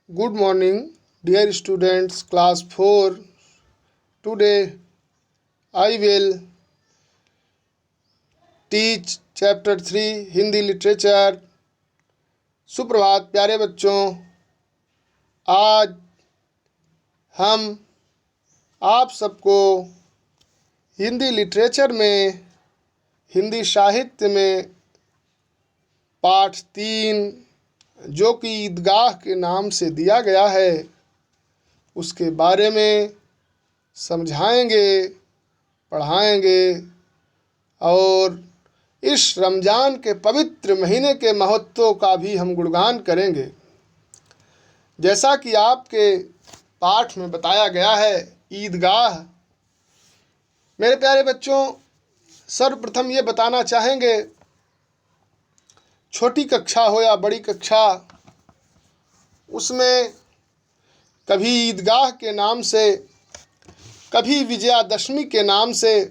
Good morning, dear students, class 4. Today I will teach chapter 3 Hindi literature. सुप्रभात प्यारे बच्चों, आज हम आप सबको हिंदी लिटरेचर में, हिंदी साहित्य में पाठ 3 जो कि ईदगाह के नाम से दिया गया है उसके बारे में समझाएंगे, पढ़ाएंगे और इस रमज़ान के पवित्र महीने के महत्व का भी हम गुणगान करेंगे। जैसा कि आपके पाठ में बताया गया है, ईदगाह। मेरे प्यारे बच्चों, सर्वप्रथम ये बताना चाहेंगे, छोटी कक्षा हो या बड़ी कक्षा, उसमें कभी ईदगाह के नाम से, कभी विजयादशमी के नाम से,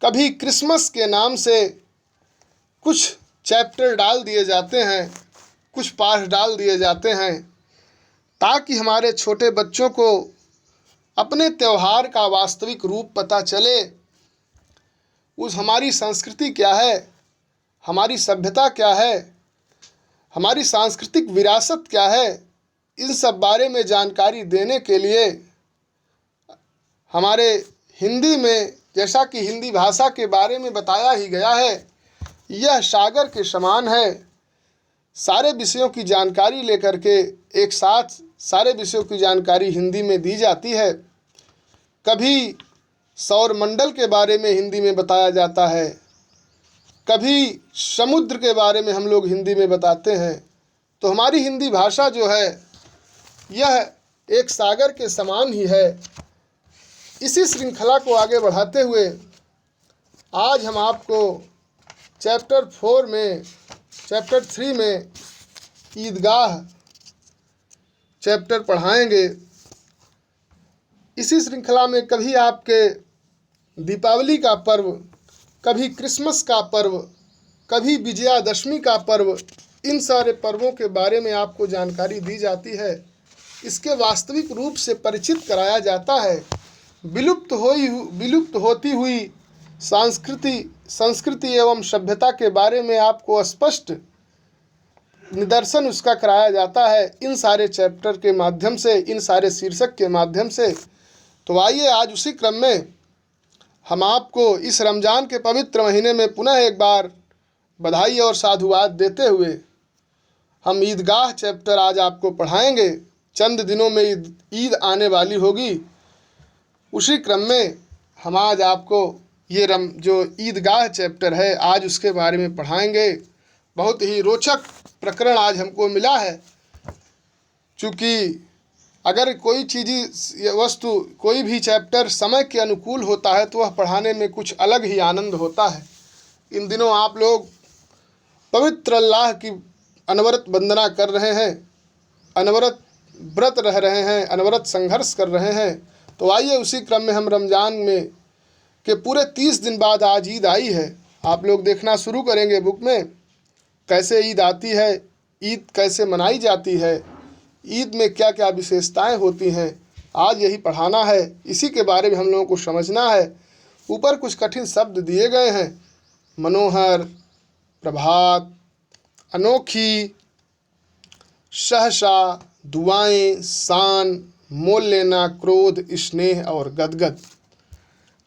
कभी क्रिसमस के नाम से कुछ चैप्टर डाल दिए जाते हैं, कुछ पाठ डाल दिए जाते हैं, ताकि हमारे छोटे बच्चों को अपने त्यौहार का वास्तविक रूप पता चले। उस हमारी संस्कृति क्या है, हमारी सभ्यता क्या है, हमारी सांस्कृतिक विरासत क्या है, इन सब बारे में जानकारी देने के लिए हमारे हिंदी में, जैसा कि हिंदी भाषा के बारे में बताया ही गया है, यह सागर के समान है। सारे विषयों की जानकारी लेकर के एक साथ सारे विषयों की जानकारी हिंदी में दी जाती है। कभी सौर मंडल के बारे में हिंदी में बताया जाता है, कभी समुद्र के बारे में हम लोग हिंदी में बताते हैं। तो हमारी हिंदी भाषा जो है यह एक सागर के समान ही है। इसी श्रृंखला को आगे बढ़ाते हुए आज हम आपको चैप्टर 3 में ईदगाह चैप्टर पढ़ाएंगे। इसी श्रृंखला में कभी आपके दीपावली का पर्व, कभी क्रिसमस का पर्व, कभी विजयादशमी का पर्व, इन सारे पर्वों के बारे में आपको जानकारी दी जाती है। इसके वास्तविक रूप से परिचित कराया जाता है। विलुप्त होती हुई संस्कृति एवं सभ्यता के बारे में आपको स्पष्ट निदर्शन उसका कराया जाता है इन सारे चैप्टर के माध्यम से, इन सारे शीर्षक के माध्यम से। तो आइए आज उसी क्रम में हम आपको इस रमज़ान के पवित्र महीने में पुनः एक बार बधाई और साधुवाद देते हुए हम ईदगाह चैप्टर आज आपको पढ़ाएंगे। चंद दिनों में ईद आने वाली होगी। उसी क्रम में हम आज आपको ये जो ईदगाह चैप्टर है आज उसके बारे में पढ़ाएंगे। बहुत ही रोचक प्रकरण आज हमको मिला है। चूँकि अगर कोई वस्तु, कोई भी चैप्टर समय के अनुकूल होता है तो वह पढ़ाने में कुछ अलग ही आनंद होता है। इन दिनों आप लोग पवित्र अल्लाह की अनवरत वंदना कर रहे हैं, अनवरत व्रत रह रहे हैं, अनवरत संघर्ष कर रहे हैं। तो आइए उसी क्रम में हम रमज़ान में के पूरे 30 दिन बाद आज ईद आई है। आप लोग देखना शुरू करेंगे बुक में कैसे ईद आती है, ईद कैसे मनाई जाती है, ईद में क्या क्या विशेषताएं होती हैं। आज यही पढ़ाना है, इसी के बारे में हम लोगों को समझना है। ऊपर कुछ कठिन शब्द दिए गए हैं, मनोहर, प्रभात, अनोखी, सहसा, दुआएं, शान, मोल लेना, क्रोध, स्नेह और गदगद।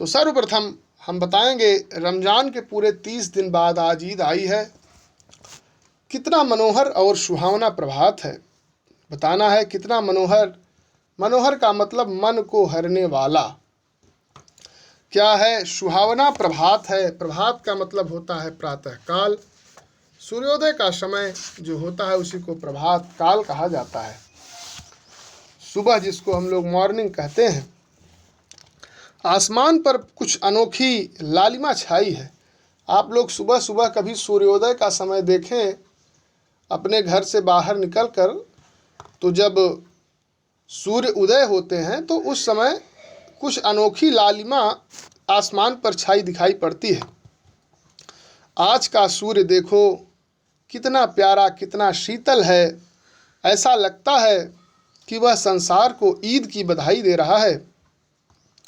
तो सर्वप्रथम हम बताएंगे रमज़ान के पूरे 30 दिन बाद आज ईद आई है। कितना मनोहर और सुहावना प्रभात है। बताना है कितना मनोहर। मनोहर का मतलब मन को हरने वाला। क्या है? सुहावना प्रभात है। प्रभात का मतलब होता है प्रातः काल। सूर्योदय का समय जो होता है उसी को प्रभात काल कहा जाता है। सुबह जिसको हम लोग मॉर्निंग कहते हैं। आसमान पर कुछ अनोखी लालिमा छाई है। आप लोग सुबह सुबह कभी सूर्योदय का समय देखें अपने घर से बाहर निकलकर, तो जब सूर्य उदय होते हैं तो उस समय कुछ अनोखी लालिमा आसमान पर छाई दिखाई पड़ती है। आज का सूर्य देखो कितना प्यारा, कितना शीतल है। ऐसा लगता है कि वह संसार को ईद की बधाई दे रहा है।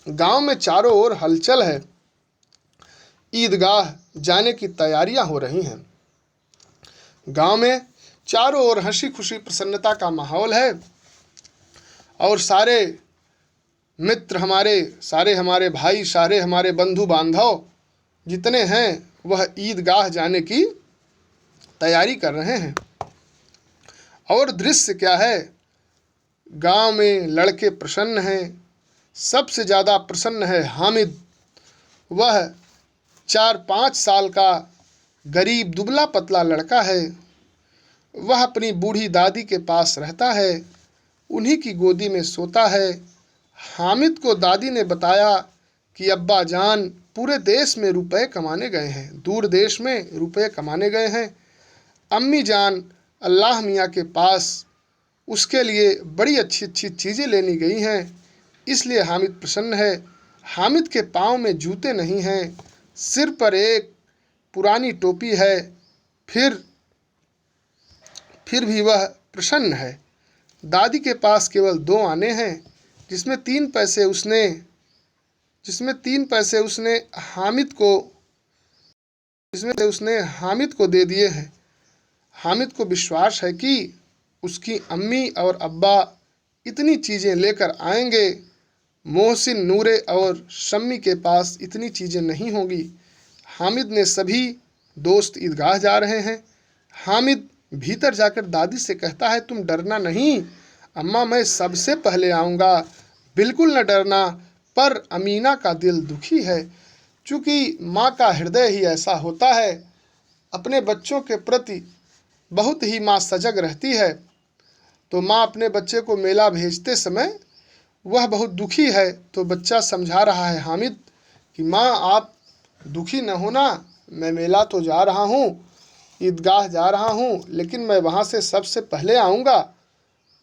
गांव में चारों ओर हलचल है। ईदगाह जाने की तैयारियां हो रही हैं। गांव में चारों ओर हंसी खुशी प्रसन्नता का माहौल है और सारे मित्र हमारे भाई, सारे हमारे बंधु बांधव जितने हैं वह ईदगाह जाने की तैयारी कर रहे हैं। और दृश्य क्या है, गांव में लड़के प्रसन्न हैं। सबसे ज़्यादा प्रसन्न है हामिद। वह 4-5 साल का गरीब दुबला पतला लड़का है। वह अपनी बूढ़ी दादी के पास रहता है, उन्हीं की गोदी में सोता है। हामिद को दादी ने बताया कि अब्बा जान पूरे देश में रुपए कमाने गए हैं, दूर देश में रुपए कमाने गए हैं। अम्मी जान अल्लाह मियाँ के पास उसके लिए बड़ी अच्छी अच्छी चीज़ें लेनी गई हैं, इसलिए हामिद प्रसन्न है। हामिद के पाँव में जूते नहीं हैं, सिर पर एक पुरानी टोपी है, फिर भी वह प्रसन्न है। दादी के पास केवल 2 आने हैं, जिसमें 3 पैसे उसने हामिद को दे दिए हैं। हामिद को विश्वास है कि उसकी अम्मी और अब्बा इतनी चीज़ें लेकर आएंगे। मोहसिन, नूरे और शम्मी के पास इतनी चीज़ें नहीं होंगी। हामिद ने सभी दोस्त ईदगाह जा रहे हैं। हामिद भीतर जाकर दादी से कहता है, तुम डरना नहीं अम्मा, मैं सबसे पहले आऊँगा, बिल्कुल न डरना। पर अमीना का दिल दुखी है, चूँकि माँ का हृदय ही ऐसा होता है। अपने बच्चों के प्रति बहुत ही माँ सजग रहती है। तो माँ अपने बच्चे को मेला भेजते समय वह बहुत दुखी है, तो बच्चा समझा रहा है हामिद कि माँ आप दुखी न होना, मैं मेला तो जा रहा हूँ, ईदगाह जा रहा हूँ, लेकिन मैं वहाँ से सबसे पहले आऊँगा।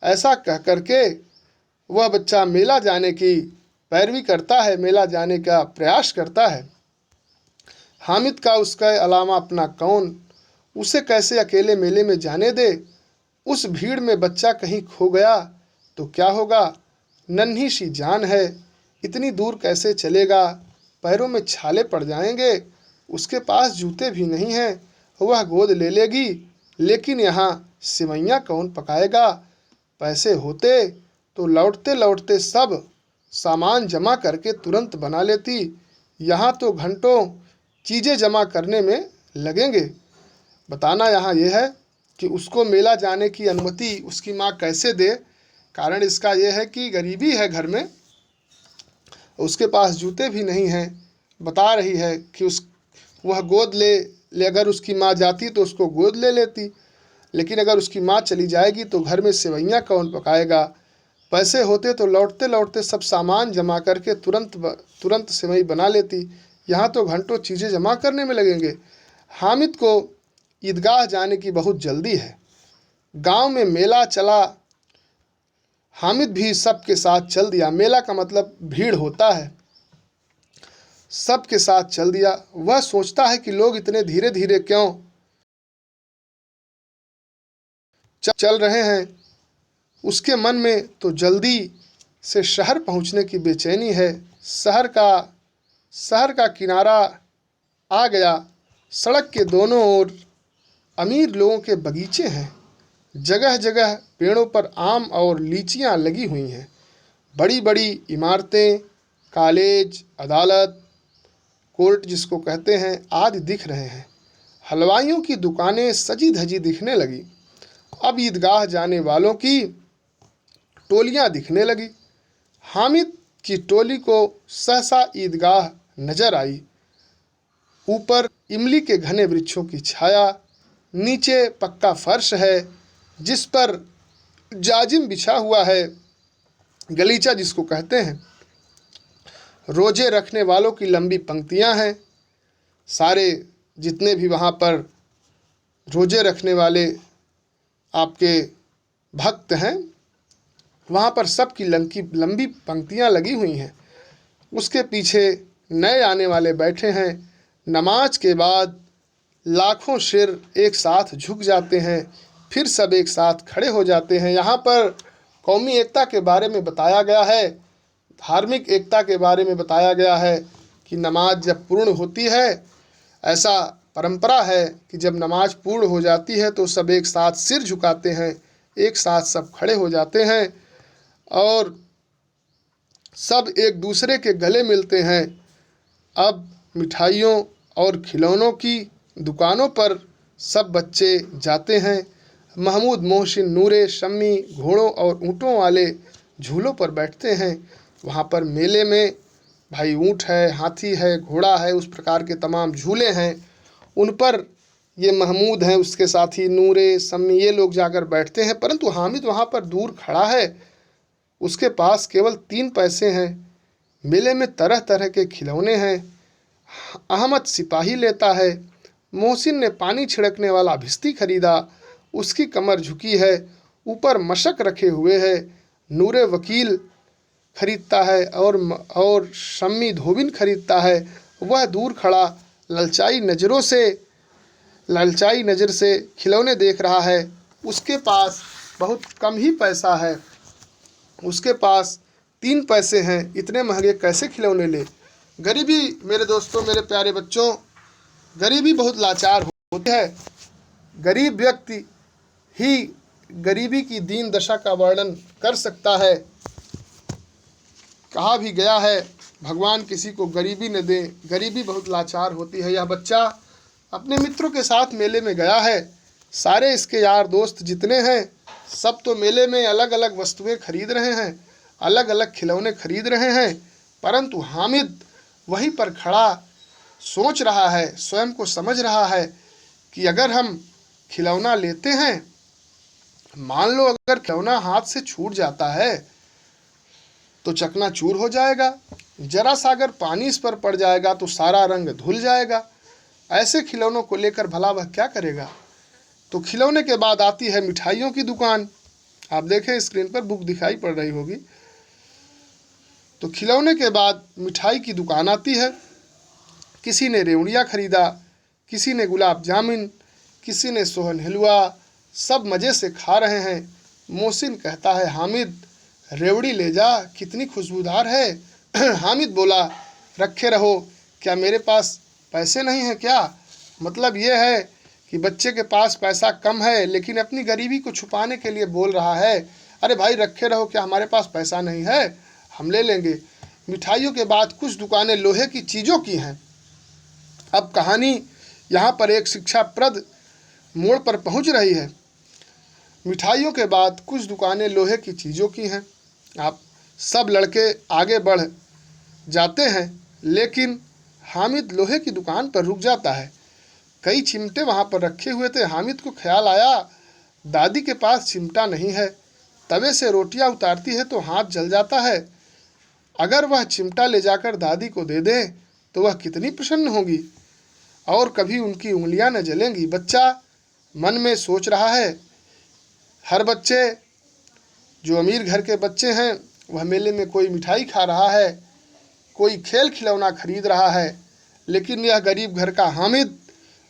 ऐसा कह करके वह बच्चा मेला जाने की पैरवी करता है, मेला जाने का प्रयास करता है। हामिद का उसके अलावा अपना कौन, उसे कैसे अकेले मेले में जाने दे। उस भीड़ में बच्चा कहीं खो गया तो क्या होगा। नन्ही सी जान है, इतनी दूर कैसे चलेगा, पैरों में छाले पड़ जाएंगे। उसके पास जूते भी नहीं हैं, वह गोद ले लेगी, लेकिन यहाँ सिवैयाँ कौन पकाएगा। पैसे होते तो लौटते लौटते सब सामान जमा करके तुरंत बना लेती, यहाँ तो घंटों चीज़ें जमा करने में लगेंगे। बताना यहाँ यह है कि उसको मेला जाने की अनुमति उसकी माँ कैसे दे। कारण इसका यह है कि गरीबी है घर में, उसके पास जूते भी नहीं हैं। बता रही है कि वह गोद ले अगर उसकी माँ जाती तो उसको गोद ले लेती, लेकिन अगर उसकी माँ चली जाएगी तो घर में सेवैयाँ कौन पकाएगा। पैसे होते तो लौटते लौटते सब सामान जमा करके तुरंत सेवई बना लेती, यहाँ तो घंटों चीज़ें जमा करने में लगेंगे। हामिद को ईदगाह जाने की बहुत जल्दी है। गांव में मेला चला, हामिद भी सबके साथ चल दिया। मेला का मतलब भीड़ होता है, सबके साथ चल दिया। वह सोचता है कि लोग इतने धीरे धीरे क्यों चल रहे हैं। उसके मन में तो जल्दी से शहर पहुंचने की बेचैनी है। शहर का किनारा आ गया। सड़क के दोनों ओर अमीर लोगों के बगीचे हैं। जगह जगह पेड़ों पर आम और लीचियां लगी हुई हैं। बड़ी बड़ी इमारतें, कॉलेज, अदालत, कोर्ट जिसको कहते हैं, आदि दिख रहे हैं। हलवाइयों की दुकानें सजी धजी दिखने लगी। अब ईदगाह जाने वालों की टोलियां दिखने लगी। हामिद की टोली को सहसा ईदगाह नजर आई। ऊपर इमली के घने वृक्षों की छाया, नीचे पक्का फर्श है जिस पर जाजिम बिछा हुआ है, गलीचा जिसको कहते हैं। रोजे रखने वालों की लंबी पंक्तियां हैं। सारे जितने भी वहाँ पर रोजे रखने वाले आपके भक्त हैं, वहाँ पर सबकी लंबी पंक्तियाँ लगी हुई हैं। उसके पीछे नए आने वाले बैठे हैं। नमाज के बाद लाखों सिर एक साथ झुक जाते हैं, फिर सब एक साथ खड़े हो जाते हैं। यहाँ पर कौमी एकता के बारे में बताया गया है, धार्मिक एकता के बारे में बताया गया है कि नमाज जब पूर्ण होती है, ऐसा परंपरा है कि जब नमाज पूर्ण हो जाती है तो सब एक साथ सिर झुकाते हैं, एक साथ सब खड़े हो जाते हैं और सब एक दूसरे के गले मिलते हैं। अब मिठाइयों और खिलौनों की दुकानों पर सब बच्चे जाते हैं। महमूद, मोहसिन, नूरे, शम्मी घोड़ों और ऊँटों वाले झूलों पर बैठते हैं। वहाँ पर मेले में भाई ऊँट है, हाथी है, घोड़ा है, उस प्रकार के तमाम झूले हैं। उन पर ये महमूद हैं, उसके साथी नूरे, शम्मी, ये लोग जाकर बैठते हैं। परंतु हामिद वहाँ पर दूर खड़ा है, उसके पास केवल 3 पैसे हैं। मेले में तरह तरह के खिलौने हैं। अहमद सिपाही लेता है। मोहसिन ने पानी छिड़कने वाला भिश्ती खरीदा, उसकी कमर झुकी है, ऊपर मशक रखे हुए है। नूरे वकील खरीदता है और शम्मी धोबिन खरीदता है। वह दूर खड़ा ललचाई नज़र से खिलौने देख रहा है। उसके पास बहुत कम ही पैसा है, उसके पास 3 पैसे हैं। इतने महंगे कैसे खिलौने ले? गरीबी, मेरे दोस्तों, मेरे प्यारे बच्चों, गरीबी बहुत लाचार होती है। गरीब व्यक्ति ही गरीबी की दीन दशा का वर्णन कर सकता है। कहा भी गया है, भगवान किसी को गरीबी न दे, गरीबी बहुत लाचार होती है। यह बच्चा अपने मित्रों के साथ मेले में गया है। सारे इसके यार दोस्त जितने हैं सब तो मेले में अलग अलग वस्तुएं खरीद रहे हैं, अलग अलग खिलौने खरीद रहे हैं। परंतु हामिद वहीं पर खड़ा सोच रहा है, स्वयं को समझ रहा है कि अगर हम खिलौना लेते हैं, मान लो अगर खिलौना हाथ से छूट जाता है तो चकनाचूर हो जाएगा, जरा सा अगर पानी इस पर पड़ जाएगा तो सारा रंग धुल जाएगा। ऐसे खिलौनों को लेकर भला वह क्या करेगा? तो खिलौने के बाद आती है मिठाइयों की दुकान। आप देखें स्क्रीन पर बुक दिखाई पड़ रही होगी। तो खिलौने के बाद मिठाई की दुकान आती है। किसी ने रेवड़ियाँ खरीदा, किसी ने गुलाब जामुन, किसी ने सोहन हलवा, सब मज़े से खा रहे हैं। मोहसिन कहता है, हामिद रेवड़ी ले जा, कितनी खुशबूदार है। हामिद बोला, रखे रहो, क्या मेरे पास पैसे नहीं हैं क्या? मतलब ये है कि बच्चे के पास पैसा कम है लेकिन अपनी गरीबी को छुपाने के लिए बोल रहा है, अरे भाई रखे रहो, क्या हमारे पास पैसा नहीं है, हम ले लेंगे। मिठाइयों के बाद कुछ दुकानें लोहे की चीज़ों की हैं। अब कहानी यहाँ पर एक शिक्षाप्रद मोड़ पर पहुँच रही है। मिठाइयों के बाद कुछ दुकानें लोहे की चीज़ों की हैं। आप सब लड़के आगे बढ़ जाते हैं लेकिन हामिद लोहे की दुकान पर रुक जाता है। कई चिमटे वहाँ पर रखे हुए थे। हामिद को ख्याल आया, दादी के पास चिमटा नहीं है, तवे से रोटियां उतारती है तो हाथ जल जाता है। अगर वह चिमटा ले जाकर दादी को दे दे तो वह कितनी प्रसन्न होगी और कभी उनकी उंगलियां न जलेंगी। बच्चा मन में सोच रहा है। हर बच्चे, जो अमीर घर के बच्चे हैं, वह मेले में कोई मिठाई खा रहा है, कोई खेल खिलौना खरीद रहा है, लेकिन यह गरीब घर का हामिद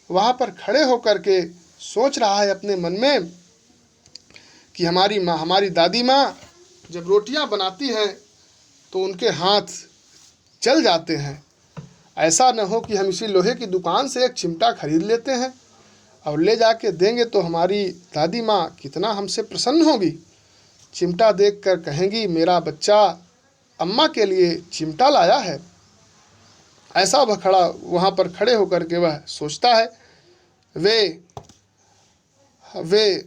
वहाँ पर खड़े होकर के सोच रहा है अपने मन में कि हमारी दादी माँ जब रोटियाँ बनाती हैं तो उनके हाथ जल जाते हैं। ऐसा न हो कि हम इसी लोहे की दुकान से एक चिमटा खरीद लेते हैं और ले जाके देंगे तो हमारी दादी माँ कितना हमसे प्रसन्न होगी। चिमटा देखकर कहेंगी, मेरा बच्चा अम्मा के लिए चिमटा लाया है। ऐसा वह खड़ा वहाँ पर खड़े होकर के वह सोचता है। वे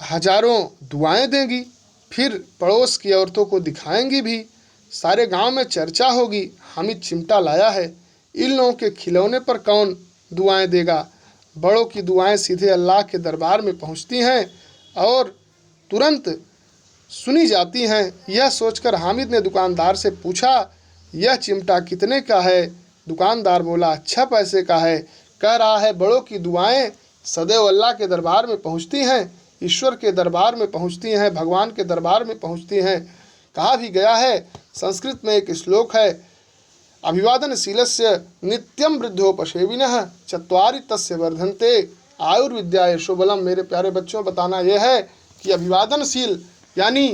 हजारों दुआएं देंगी, फिर पड़ोस की औरतों को दिखाएंगी भी, सारे गांव में चर्चा होगी, हामिद चिमटा लाया है। इन लोगों के खिलौने पर कौन दुआएं देगा? बड़ों की दुआएं सीधे अल्लाह के दरबार में पहुंचती हैं और तुरंत सुनी जाती हैं। यह सोचकर हामिद ने दुकानदार से पूछा, यह चिमटा कितने का है? दुकानदार बोला, 6 पैसे का है। कह रहा है, बड़ों की दुआएं सदैव अल्लाह के दरबार में पहुंचती हैं, ईश्वर के दरबार में पहुंचती हैं, भगवान के दरबार में पहुंचती हैं। कहा भी गया है, संस्कृत में एक श्लोक है, अभिवादनशीलस्य नित्यम वृद्धोपसेविनः चत्वारि तस्य वर्धन्ते आयुर्विद्या यशोबलम। मेरे प्यारे बच्चों, बताना यह है कि अभिवादनशील यानी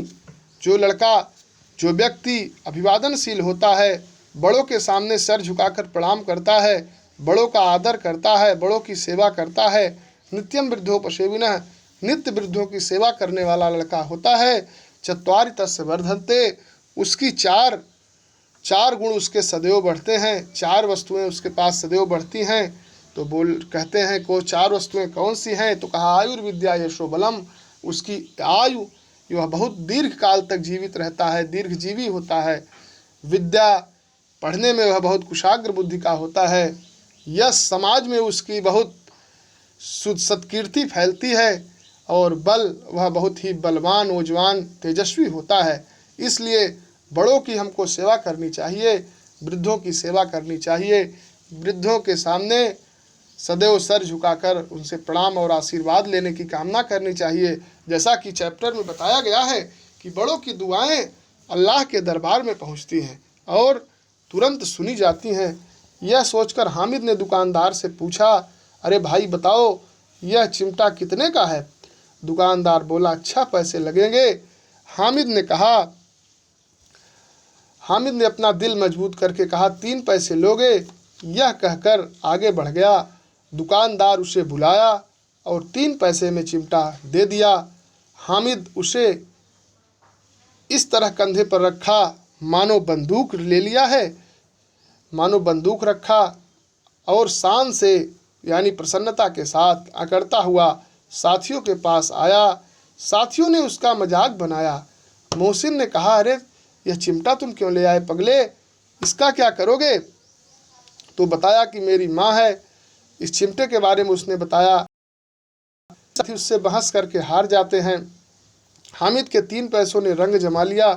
जो लड़का, जो व्यक्ति अभिवादनशील होता है, बड़ों के सामने सर झुकाकर प्रणाम करता है, बड़ों का आदर करता है, बड़ों की सेवा करता है, नित्यम वृद्धोपसेविनः, नित्य वृद्धों की सेवा करने वाला लड़का होता है, चत्वारि तस्य वर्धन्ते, उसकी चार गुण उसके सदैव बढ़ते हैं, चार वस्तुएं उसके पास सदैव बढ़ती हैं। तो कहते हैं को चार वस्तुएं कौन सी हैं? तो कहा आयुर्विद्या यशो बलम, उसकी आयु, वह बहुत दीर्घ काल तक जीवित रहता है, दीर्घजीवी होता है। विद्या, पढ़ने में वह बहुत कुशाग्र बुद्धि का होता है। यश, समाज में उसकी बहुत सत्कीर्ति फैलती है। और बल, वह बहुत ही बलवान, ओजवान, तेजस्वी होता है। इसलिए बड़ों की हमको सेवा करनी चाहिए, वृद्धों की सेवा करनी चाहिए, वृद्धों के सामने सदैव सर झुकाकर उनसे प्रणाम और आशीर्वाद लेने की कामना करनी चाहिए। जैसा कि चैप्टर में बताया गया है कि बड़ों की दुआएं अल्लाह के दरबार में पहुंचती हैं और तुरंत सुनी जाती हैं। यह सोचकर हामिद ने दुकानदार से पूछा, अरे भाई बताओ, यह चिमटा कितने का है? दुकानदार बोला, अच्छा पैसे लगेंगे। हामिद ने अपना दिल मजबूत करके कहा, 3 पैसे लोगे? यह कहकर आगे बढ़ गया। दुकानदार उसे बुलाया और 3 पैसे में चिमटा दे दिया। हामिद उसे इस तरह कंधे पर रखा मानो बंदूक ले लिया है, मानो बंदूक रखा, और शान से यानी प्रसन्नता के साथ अकड़ता हुआ साथियों के पास आया। साथियों ने उसका मजाक बनाया। मोहसिन ने कहा, अरे यह चिमटा तुम क्यों ले आए पगले, इसका क्या करोगे? तो बताया कि मेरी माँ है। इस चिमटे के बारे में उसने बताया। साथी उससे बहस करके हार जाते हैं। हामिद के 3 पैसों ने रंग जमा लिया।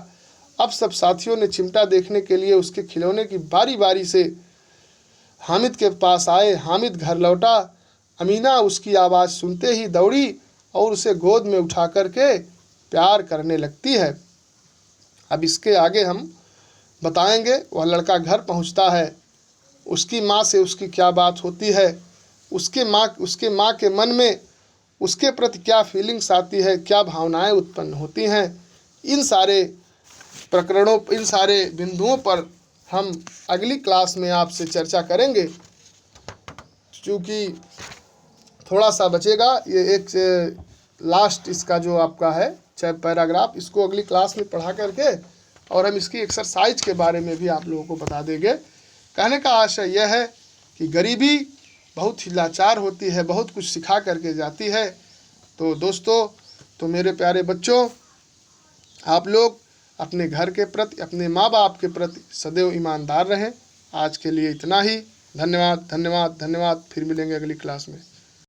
अब सब साथियों ने चिमटा देखने के लिए उसके खिलौने की बारी बारी से हामिद के पास आए। हामिद घर लौटा। अमीना उसकी आवाज़ सुनते ही दौड़ी और उसे गोद में उठा करके प्यार करने लगती है। अब इसके आगे हम बताएंगे। वह लड़का घर पहुंचता है, उसकी माँ से उसकी क्या बात होती है, उसके माँ के मन में उसके प्रति क्या फीलिंग्स आती है, क्या भावनाएं उत्पन्न होती हैं। इन सारे प्रकरणों, इन सारे बिंदुओं पर हम अगली क्लास में आपसे चर्चा करेंगे। क्योंकि थोड़ा सा बचेगा, ये एक लास्ट इसका जो आपका है चाहे पैराग्राफ, इसको अगली क्लास में पढ़ा करके और हम इसकी एक्सरसाइज के बारे में भी आप लोगों को बता देंगे। कहने का आशय यह है कि गरीबी बहुत ही लाचार होती है, बहुत कुछ सिखा करके जाती है। तो दोस्तों, तो मेरे प्यारे बच्चों, आप लोग अपने घर के प्रति, अपने माँ बाप के प्रति सदैव ईमानदार रहें। आज के लिए इतना ही। धन्यवाद, धन्यवाद, धन्यवाद। फिर मिलेंगे अगली क्लास में।